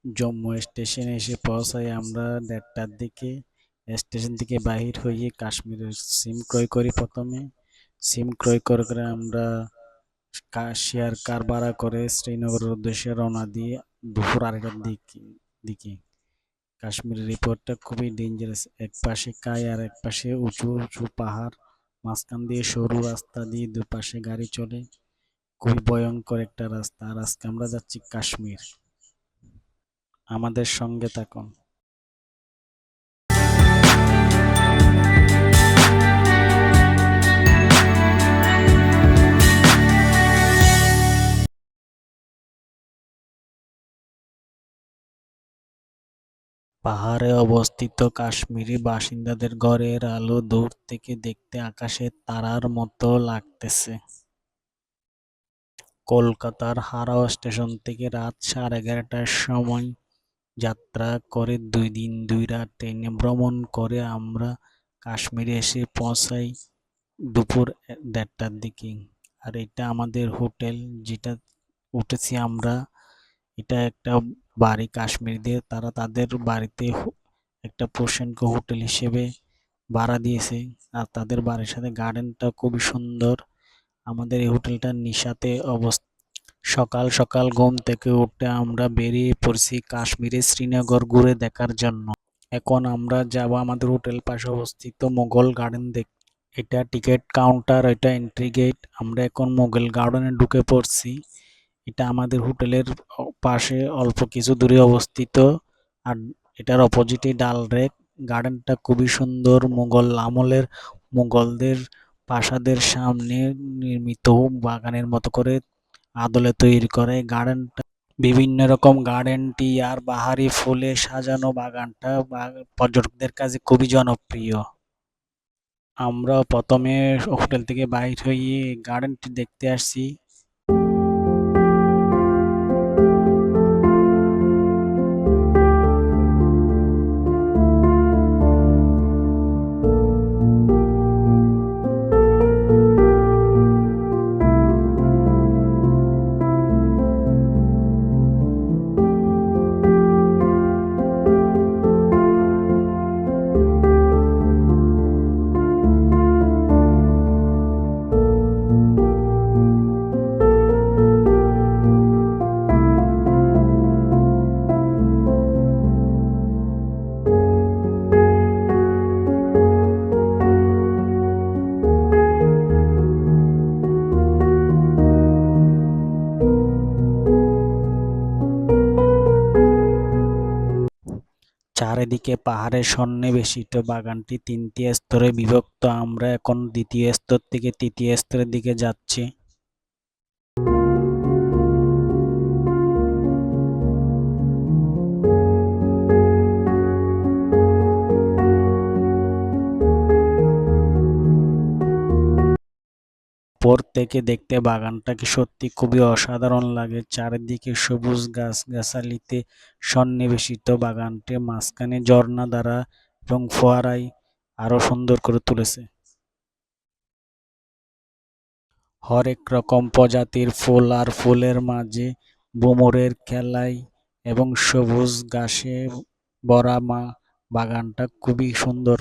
জম্মু স্টেশনে এসে পৌঁছাই আমরা 1:30টার দিকে। স্টেশন থেকে বাহির হয়ে কাশ্মীরের সিম ক্রয় করি। প্রথমে সিম ক্রয় করে আমরা শেয়ার কার ভাড়া করে শ্রীনগরের উদ্দেশ্যে রওনা দিয়ে দুপুর 2:30টার দিকে। কাশ্মীরের রিপোর্টটা খুবই ডেঞ্জারাস। এক পাশে কায় আর এক পাশে উঁচু উঁচু পাহাড়, মাঝখান দিয়ে সরু রাস্তা দিয়ে দুপাশে গাড়ি চলে। খুবই ভয়ঙ্কর একটা রাস্তা। আর আজকে আমরা যাচ্ছি কাশ্মীর। আমাদের সঙ্গে থাকুন। পাহাড়ে অবস্থিত কাশ্মীরি বাসিন্দাদের ঘরের আলো দূর থেকে দেখতে আকাশের তারার মতো লাগতেছে। কলকাতার হাওড়া স্টেশন থেকে রাত 11:30টার সময় যাত্রা করে 2 দিন 2 রাত ট্রেনে ভ্রমণ করে আমরা কাশ্মীরে এসে পৌঁছাই দুপুর 1:30টার দিকে। আর এটা আমাদের হোটেল, যেটা উঠেছি আমরা। এটা একটা বাড়ি কাশ্মীরিদের, তারা তাদের বাড়িতে একটা প্রশান্ত হোটেল হিসেবে ভাড়া দিয়েছে। আর তাদের বাড়ির সাথে গার্ডেনটা খুবই সুন্দর। আমাদের এই হোটেলটা নিশাতে অবস্থিত। সকাল সকাল ঘুম থেকে উঠে আমরা বেরিয়ে পড়ছি কাশ্মীরে শ্রীনগর ঘুরে দেখার জন্য। এখন আমরা যাব আমাদের হোটেল পাশে অবস্থিত মোগল গার্ডেন দেখতে। এটা টিকিট কাউন্টার, এটা এন্ট্রি গেট। আমরা এখন মোগল গার্ডেনে ঢুকে পড়ছি। এটা আমাদের হোটেলের পাশে অল্প কিছু দূরে অবস্থিত। আর এটার অপোজিটে ডাল লেক। গার্ডেনটা খুবই সুন্দর। মুঘল আমলের মুঘলদের প্রাসাদের সামনে নির্মিত বাগানের মতো করে আদলে তৈরি করে গার্ডেনটা। বিভিন্ন রকম গার্ডেনটি আর বাহারি ফুলে সাজানো বাগানটা পর্যটকদের কাছে খুবই জনপ্রিয়। আমরা প্রথমে হোটেল থেকে বাইর হয়ে গার্ডেনটি দেখতে আসছি। চারিদিকে পাহাড়ের সন্নিবেশিত বাগানটি 3টি স্তরে বিভক্ত। আমরা এখন দ্বিতীয় স্তর থেকে তৃতীয় স্তরের দিকে যাচ্ছি। উপর থেকে দেখতে বাগানটাকে সত্যি খুবই অসাধারণ লাগে। চারিদিকে সবুজ গাছগাছালিতে সন্নিবেশিত বাগানটি মাঝখানে ঝর্ণাধারা এবং ফোয়ারায় আরো সুন্দর করে তুলেছে। হরেক রকম প্রজাতির ফুল আর ফুলের মাঝে ভ্রমরের খেলায় এবং সবুজ ঘাসে ভরা বাগানটা খুবই সুন্দর।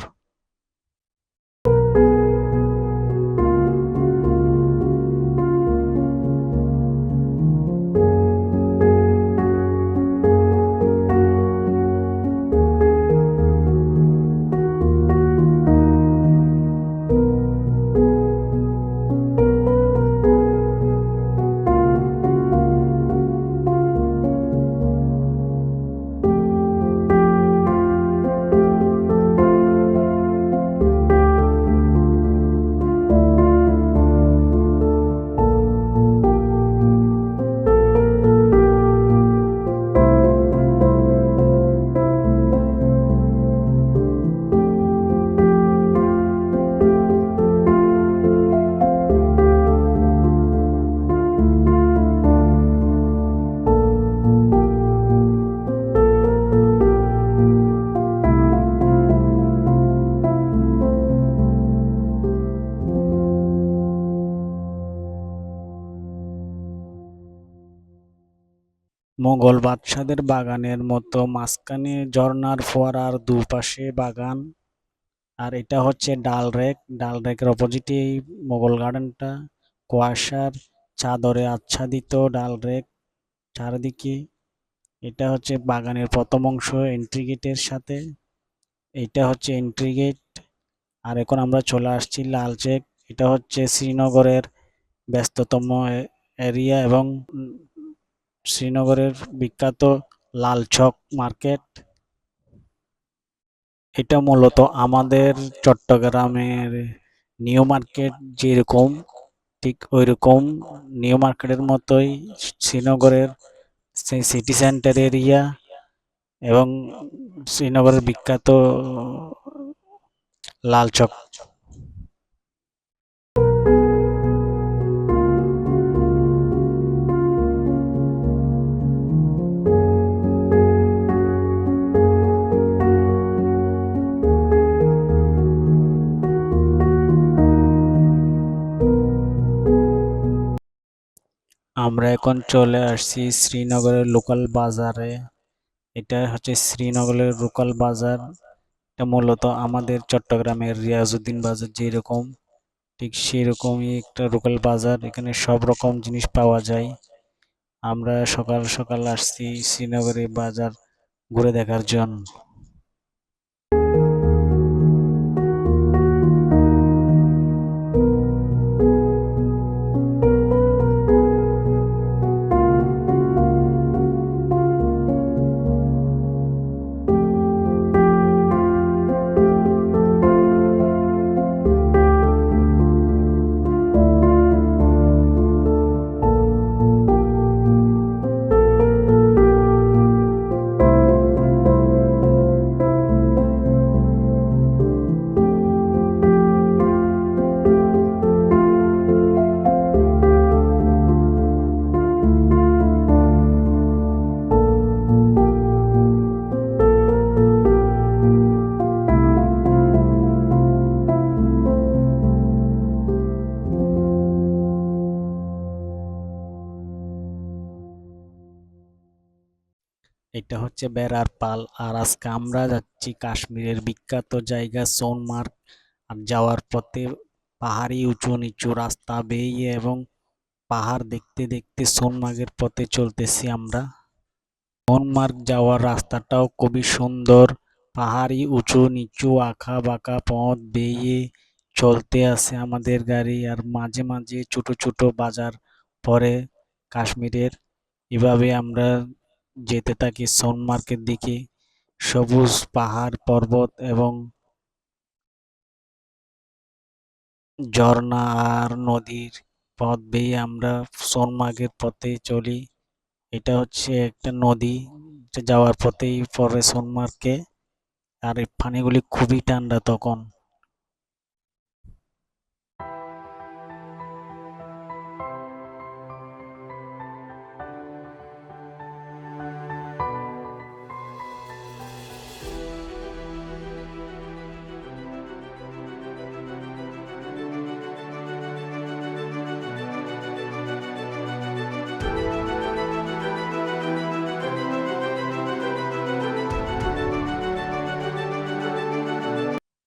মোগল বাদশাদের বাগানের মতো মাঝখানে ঝর্ণার ফোয়ারার দুপাশে বাগান। আর এটা হচ্ছে ডাল রেকের অপোজিটে এই মোগল গার্ডেনটা। কুয়াশার চাদরে আচ্ছাদিত ডাল রেক চারিদিকে। এটা হচ্ছে বাগানের প্রথম অংশ এন্ট্রি গেটের সাথে। এটা হচ্ছে এন্ট্রি গেট। আর এখন আমরা চলে আসছি লাল চেক। এটা হচ্ছে শ্রীনগরের ব্যস্ততম এরিয়া এবং শ্রীনগরের বিখ্যাত লাল চক মার্কেট। এটা মূলত আমাদের চট্টগ্রামের নিউ মার্কেট যেরকম ঠিক ওইরকম নিউ মার্কেটের মতোই শ্রীনগরের সিটি সেন্টার এরিয়া এবং শ্রীনগরের বিখ্যাত লাল চক। আমরা এখন চলে আসছি শ্রীনগরের লোকাল বাজারে। এটা হচ্ছে শ্রীনগরের লোকাল বাজার। এটা মূলত আমাদের চট্টগ্রামের রিয়াজউদ্দিন বাজার যেরকম ঠিক সেরকমই একটা লোকাল বাজার। এখানে সব রকম জিনিস পাওয়া যায়। আমরা সকাল সকাল আসছি শ্রীনগরে বাজার ঘুরে দেখার জন্য। এটা হচ্ছে বেড়ার পাল। আর আজকে আমরা যাচ্ছি কাশ্মীরের বিখ্যাত জায়গা সোনমার্গ। আর যাওয়ার পথে পাহাড়ি উঁচু নিচু রাস্তা বেয়ে এবং পাহাড় দেখতে দেখতে সোনমার্গের পথে চলতেছি আমরা। সোনমার্গ যাওয়ার রাস্তাটাও খুবই সুন্দর। পাহাড়ি উঁচু নিচু আঁকা বাঁকা পথ বেয়ে চলতে আছে আমাদের গাড়ি। আর মাঝে মাঝে ছোট ছোট বাজার পরে কাশ্মীরের। এভাবে আমরা যেতে থাকি সোনমার্গের দিকে। সবুজ পাহাড় পর্বত এবং ঝর্ণা আর নদীর পথ বেয়ে আমরা সোনমার্গের পথে চলি। এটা হচ্ছে একটা নদী যাওয়ার পথেই পড়ে সোনমার্গে। আর এই পানিগুলি খুবই ঠান্ডা তখন।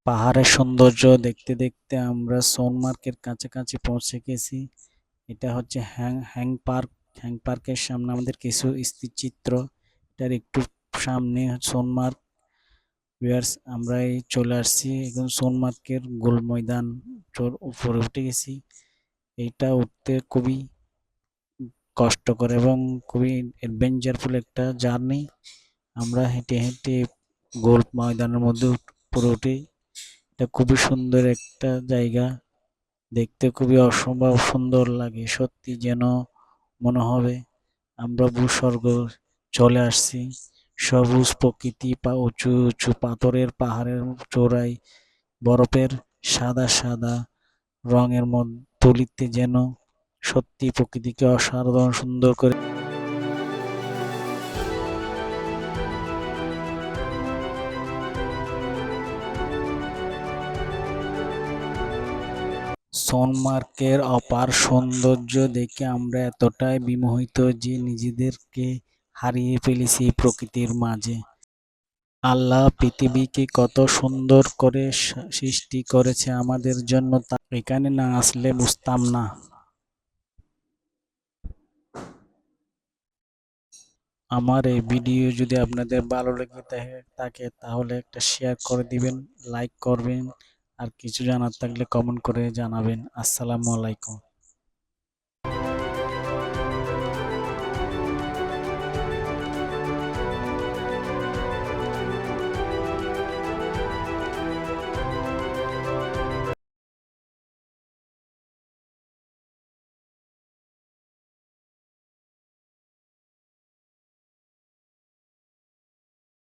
পাহাড়ের সৌন্দর্য দেখতে দেখতে আমরা সোনমার্গের কাছাকাছি পৌঁছে গেছি। এটা হচ্ছে হ্যাং পার্ক। হ্যাং পার্কের সামনে আমাদের কিছু স্থিরচিত্র। এটার একটু সামনে সোনমার্গ। ভিউয়ার্স, আমরা এই চলে আসছি এখন সোনমার্গের গোল ময়দান উপরে উঠে গেছি। এইটা উঠতে খুবই কষ্টকর এবং খুবই অ্যাডভেঞ্চারফুল একটা জার্নি। আমরা হেঁটে হেঁটে গোল ময়দানের মধ্যে উপরে উঠি। এটা খুবই সুন্দর একটা জায়গা। দেখতে খুবই অসম্ভব সুন্দর লাগে। সত্যি যেন মনে হবে আমরা ভূস্বর্গ চলে আসছি। সবুজ প্রকৃতি উঁচু উঁচু পাথরের পাহাড়ের চূড়ায় বরফের সাদা সাদা রঙের তুলিতে যেন সত্যি প্রকৃতিকে অসাধারণ সুন্দর করে। সোনমার্গের অপার সৌন্দর্য দেখে আমরা এতটাই বিমোহিত যে নিজেদেরকে হারিয়ে ফেলেছি প্রকৃতির মাঝে। আল্লাহ পৃথিবীকে কত সুন্দর করে সৃষ্টি করেছে আমাদের জন্য, তা এখানে না আসলে বুঝতাম না। আমার এই ভিডিও যদি আপনাদের ভালো লেগে থাকে তাহলে একটা শেয়ার করে দিবেন, লাইক করবেন, আর কিছু জানার থাকলে কমেন্ট করে জানাবেন। আসসালামু আলাইকুম।